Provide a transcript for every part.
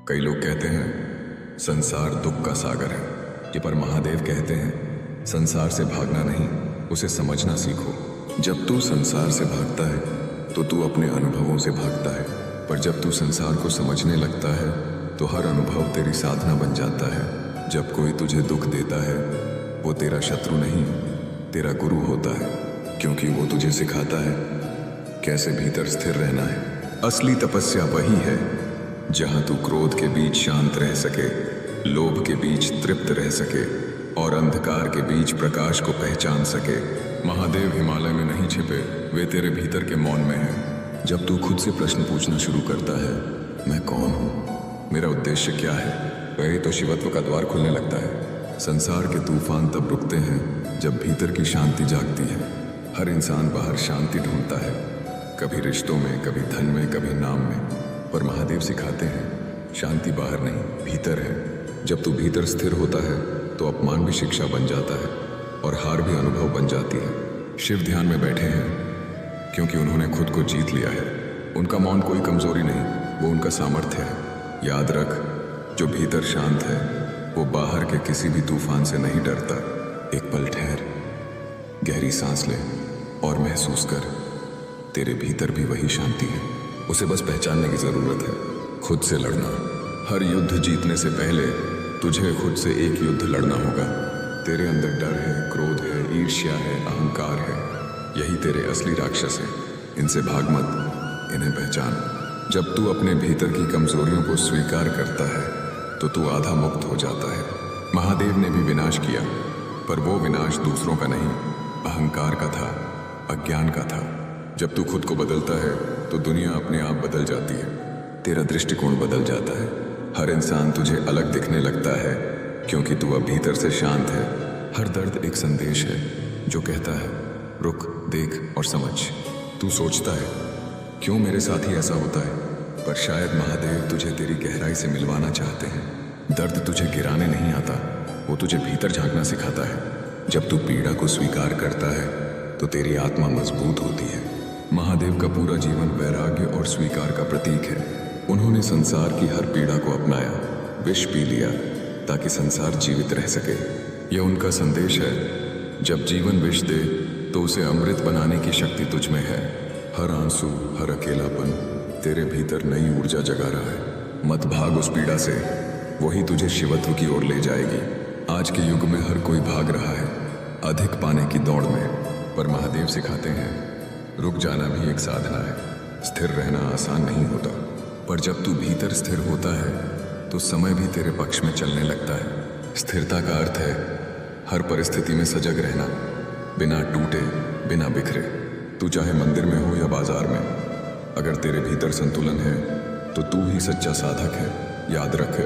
कई लोग कहते हैं संसार दुख का सागर है, ये पर महादेव कहते हैं संसार से भागना नहीं, उसे समझना सीखो। जब तू संसार से भागता है तो तू अपने अनुभवों से भागता है, पर जब तू संसार को समझने लगता है तो हर अनुभव तेरी साधना बन जाता है। जब कोई तुझे दुख देता है वो तेरा शत्रु नहीं, तेरा गुरु होता है, क्योंकि वो तुझे सिखाता है कैसे भीतर स्थिर रहना है। असली तपस्या वही है जहां तू क्रोध के बीच शांत रह सके, लोभ के बीच तृप्त रह सके और अंधकार के बीच प्रकाश को पहचान सके। महादेव हिमालय में नहीं छिपे, वे तेरे भीतर के मौन में हैं। जब तू खुद से प्रश्न पूछना शुरू करता है, मैं कौन हूँ, मेरा उद्देश्य क्या है, वही तो शिवत्व का द्वार खुलने लगता है। संसार के तूफान तब रुकते हैं जब भीतर की शांति जागती है। हर इंसान बाहर शांति ढूंढता है, कभी रिश्तों में, कभी धन में, कभी नाम में, पर महादेव सिखाते हैं शांति बाहर नहीं, भीतर है। जब तू भीतर स्थिर होता है तो अपमान भी शिक्षा बन जाता है और हार भी अनुभव बन जाती है। शिव ध्यान में बैठे हैं क्योंकि उन्होंने खुद को जीत लिया है। उनका मौन कोई कमजोरी नहीं, वो उनका सामर्थ्य है। याद रख, जो भीतर शांत है वो बाहर के किसी भी तूफान से नहीं डरता। एक पल ठहर, गहरी सांस ले और महसूस कर, तेरे भीतर भी वही शांति है। उसे बस पहचानने की जरूरत है। खुद से लड़ना, हर युद्ध जीतने से पहले तुझे खुद से एक युद्ध लड़ना होगा। तेरे अंदर डर है, क्रोध है, ईर्ष्या है, अहंकार है, यही तेरे असली राक्षस है। इनसे भाग मत, इन्हें पहचान। जब तू अपने भीतर की कमजोरियों को स्वीकार करता है तो तू आधा मुक्त हो जाता है। महादेव ने भी विनाश किया, पर वो विनाश दूसरों का नहीं, अहंकार का था, अज्ञान का था। जब तू खुद को बदलता है तो दुनिया अपने आप बदल जाती है, तेरा दृष्टिकोण बदल जाता है। हर इंसान तुझे अलग दिखने लगता है क्योंकि तू अब भीतर से शांत है। हर दर्द एक संदेश है जो कहता है रुक, देख और समझ। तू सोचता है क्यों मेरे साथ ही ऐसा होता है, पर शायद महादेव तुझे तेरी गहराई से मिलवाना चाहते हैं। दर्द तुझे गिराने नहीं आता, वो तुझे भीतर झांकना सिखाता है। जब तू पीड़ा को स्वीकार करता है तो तेरी आत्मा मजबूत होती है। महादेव का पूरा जीवन वैराग्य और स्वीकार का प्रतीक है। उन्होंने संसार की हर पीड़ा को अपनाया, विष पी लिया ताकि संसार जीवित रह सके। यह उनका संदेश है, जब जीवन विष दे तो उसे अमृत बनाने की शक्ति तुझ में है। हर आंसू, हर अकेलापन तेरे भीतर नई ऊर्जा जगा रहा है। मत भाग उस पीड़ा से, वही तुझे शिवत्व की ओर ले जाएगी। आज के युग में हर कोई भाग रहा है अधिक पाने की दौड़ में, पर महादेव सिखाते हैं रुक जाना भी एक साधना है। स्थिर रहना आसान नहीं होता, पर जब तू भीतर स्थिर होता है तो समय भी तेरे पक्ष में चलने लगता है। स्थिरता का अर्थ है हर परिस्थिति में सजग रहना, बिना टूटे, बिना बिखरे। तू चाहे मंदिर में हो या बाजार में, अगर तेरे भीतर संतुलन है तो तू ही सच्चा साधक है। याद रख,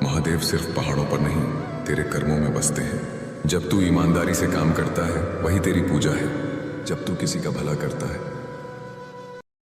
महादेव सिर्फ पहाड़ों पर नहीं, तेरे कर्मों में बसते हैं। जब तू ईमानदारी से काम करता है वही तेरी पूजा है। जब तू किसी का भला करता है